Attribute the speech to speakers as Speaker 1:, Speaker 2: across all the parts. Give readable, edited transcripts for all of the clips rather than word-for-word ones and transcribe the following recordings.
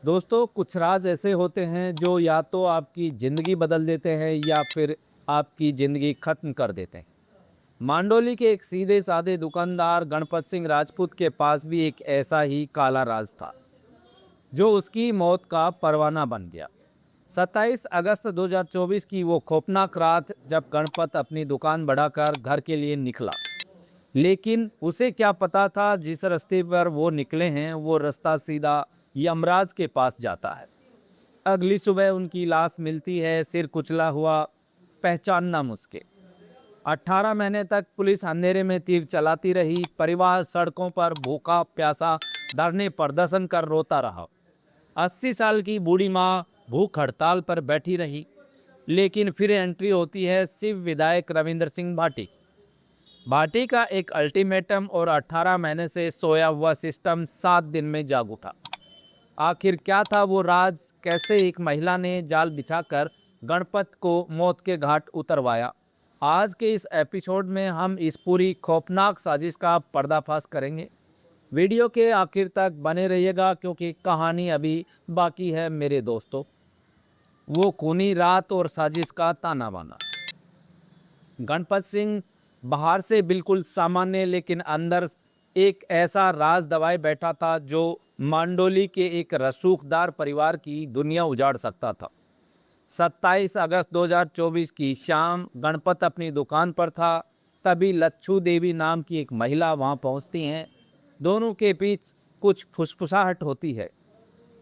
Speaker 1: दोस्तों, कुछ राज ऐसे होते हैं जो या तो आपकी ज़िंदगी बदल देते हैं या फिर आपकी ज़िंदगी ख़त्म कर देते हैं। मांडोली के एक सीधे साधे दुकानदार गणपत सिंह राजपूत के पास भी एक ऐसा ही काला राज था जो उसकी मौत का परवाना बन गया। 27 अगस्त 2024 की वो खौफनाक रात जब गणपत अपनी दुकान बढ़ाकर घर के लिए निकला। लेकिन उसे क्या पता था, जिस रास्ते पर वो निकले हैं वो रास्ता सीधा यमराज के पास जाता है। अगली सुबह उनकी लाश मिलती है, सिर कुचला हुआ, पहचानना मुश्किल। 18 महीने तक पुलिस अंधेरे में तीर चलाती रही, परिवार सड़कों पर भूखा प्यासा धरने प्रदर्शन कर रोता रहा। 80 साल की बूढ़ी माँ भूख हड़ताल पर बैठी रही। लेकिन फिर एंट्री होती है शिव विधायक रविंद्र सिंह भाटी। भाटी का एक अल्टीमेटम और 18 महीने से सोया हुआ सिस्टम 7 दिन में जाग उठा। आखिर क्या था वो राज? कैसे एक महिला ने जाल बिछाकर गणपत को मौत के घाट उतरवाया? आज के इस एपिसोड में हम इस पूरी खौफनाक साजिश का पर्दाफाश करेंगे। वीडियो के आखिर तक बने रहिएगा क्योंकि कहानी अभी बाकी है मेरे दोस्तों। वो खूनी रात और साजिश का ताना बाना। गणपत सिंह बाहर से बिल्कुल सामान्य, लेकिन अंदर एक ऐसा राज दबाए बैठा था जो मांडोली के एक रसूखदार परिवार की दुनिया उजाड़ सकता था। 27 अगस्त 2024 की शाम गणपत अपनी दुकान पर था। तभी लच्छू देवी नाम की एक महिला वहां पहुंचती हैं। दोनों के बीच कुछ फुसफुसाहट होती है,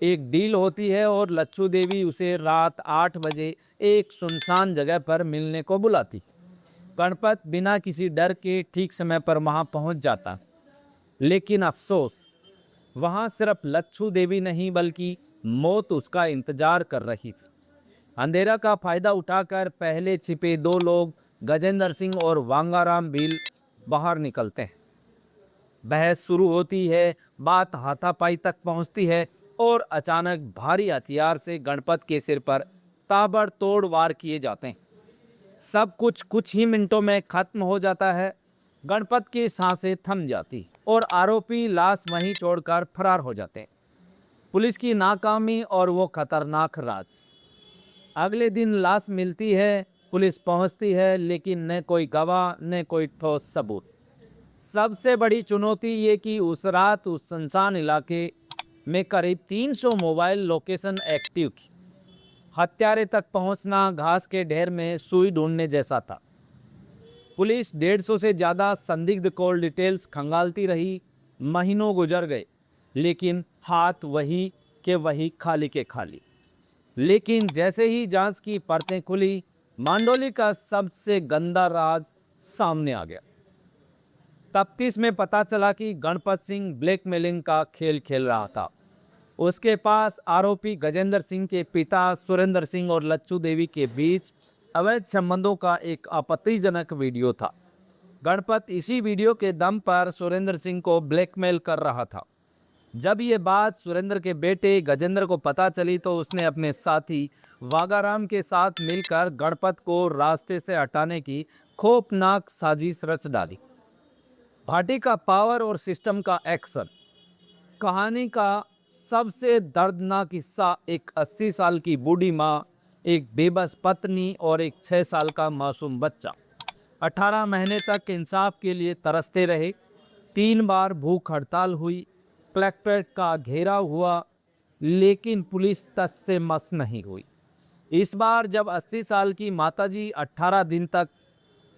Speaker 1: एक डील होती है और लच्छू देवी उसे रात 8 बजे एक सुनसान जगह पर मिलने को बुलाती। गणपत बिना किसी डर के ठीक समय पर वहां पहुंच जाता। लेकिन अफसोस, वहां सिर्फ लच्छू देवी नहीं बल्कि मौत उसका इंतजार कर रही थी। अंधेरा का फायदा उठाकर पहले छिपे दो लोग, गजेंद्र सिंह और वांगाराम भील, बाहर निकलते हैं। बहस शुरू होती है, बात हाथापाई तक पहुंचती है और अचानक भारी हथियार से गणपत के सिर पर ताबड़तोड़ वार किए जाते हैं। सब कुछ ही मिनटों में खत्म हो जाता है। गणपत की सांसें थम जाती और आरोपी लाश वहीं छोड़कर फरार हो जाते हैं। पुलिस की नाकामी और वो खतरनाक राज। अगले दिन लाश मिलती है, पुलिस पहुंचती है, लेकिन न कोई गवाह न कोई ठोस सबूत। सबसे बड़ी चुनौती ये कि उस रात उस सुनसान इलाके में करीब 300 मोबाइल लोकेशन एक्टिव थी। हत्यारे तक पहुंचना घास के ढेर में सुई ढूंढने जैसा था। पुलिस 150 से ज़्यादा संदिग्ध कॉल डिटेल्स खंगालती रही। महीनों गुजर गए, लेकिन हाथ वही के वही, खाली के खाली। लेकिन जैसे ही जांच की परतें खुली, मांडोली का सबसे गंदा राज सामने आ गया। तफ्तीश में पता चला कि गणपत सिंह ब्लैकमेलिंग का खेल खेल रहा था। उसके पास आरोपी गजेंद्र सिंह के पिता सुरेंद्र सिंह और लच्छू देवी के बीच अवैध संबंधों का एक आपत्तिजनक वीडियो था। गणपत इसी वीडियो के दम पर सुरेंद्र सिंह को ब्लैकमेल कर रहा था। जब ये बात सुरेंद्र के बेटे गजेंद्र को पता चली तो उसने अपने साथी वागाराम के साथ मिलकर गणपत को रास्ते से हटाने की खौफनाक साजिश रच डाली। भाटी का पावर और सिस्टम का एक्शन। कहानी का सबसे दर्दनाक हिस्सा एक 80 साल की बूढ़ी माँ, एक बेबस पत्नी और एक 6 साल का मासूम बच्चा 18 महीने तक इंसाफ के लिए तरसते रहे। 3 बार भूख हड़ताल हुई, कलेक्ट्रेट का घेराव हुआ, लेकिन पुलिस टस से मस नहीं हुई। इस बार जब 80 साल की माताजी 18 दिन तक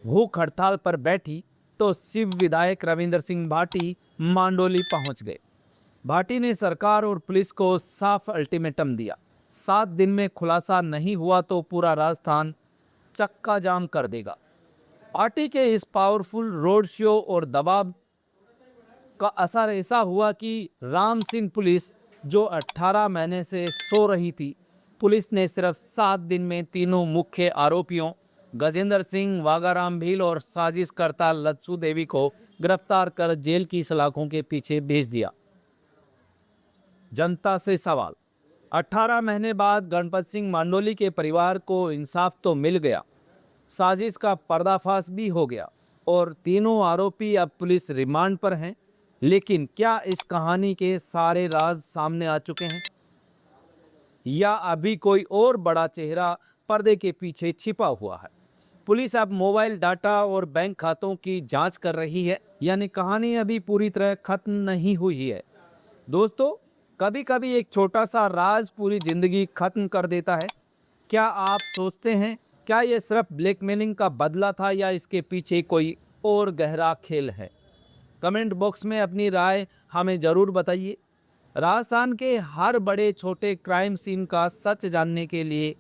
Speaker 1: भूख हड़ताल पर बैठी तो शिव विधायक रविंद्र सिंह भाटी मांडोली पहुंच गए। भाटी ने सरकार और पुलिस को साफ अल्टीमेटम दिया, 7 दिन में खुलासा नहीं हुआ तो पूरा राजस्थान चक्का जाम कर देगा। पार्टी के इस पावरफुल रोड शो और दबाव का असर ऐसा हुआ कि राम सिंह पुलिस, जो 18 महीने से सो रही थी, पुलिस ने सिर्फ 7 दिन में तीनों मुख्य आरोपियों गजेंद्र सिंह, वागाराम भील और साजिशकर्ता लच्छू देवी को गिरफ्तार कर जेल की सलाखों के पीछे भेज दिया। जनता से सवाल। 18 महीने बाद गणपत सिंह मांडोली के परिवार को इंसाफ तो मिल गया, साजिश का पर्दाफाश भी हो गया और तीनों आरोपी अब पुलिस रिमांड पर हैं। लेकिन क्या इस कहानी के सारे राज सामने आ चुके हैं? या अभी कोई और बड़ा चेहरा पर्दे के पीछे छिपा हुआ है। पुलिस अब मोबाइल डाटा और बैंक खातों की जांच कर रही है, यानी कहानी अभी पूरी तरह खत्म नहीं हुई है। दोस्तों, कभी कभी एक छोटा सा राज पूरी जिंदगी खत्म कर देता है। क्या आप सोचते हैं, क्या ये सिर्फ ब्लैकमेलिंग का बदला था या इसके पीछे कोई और गहरा खेल है? कमेंट बॉक्स में अपनी राय हमें ज़रूर बताइए। राजस्थान के हर बड़े छोटे क्राइम सीन का सच जानने के लिए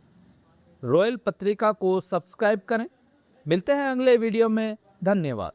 Speaker 1: रॉयल पत्रिका को सब्सक्राइब करें। मिलते हैं अगले वीडियो में। धन्यवाद।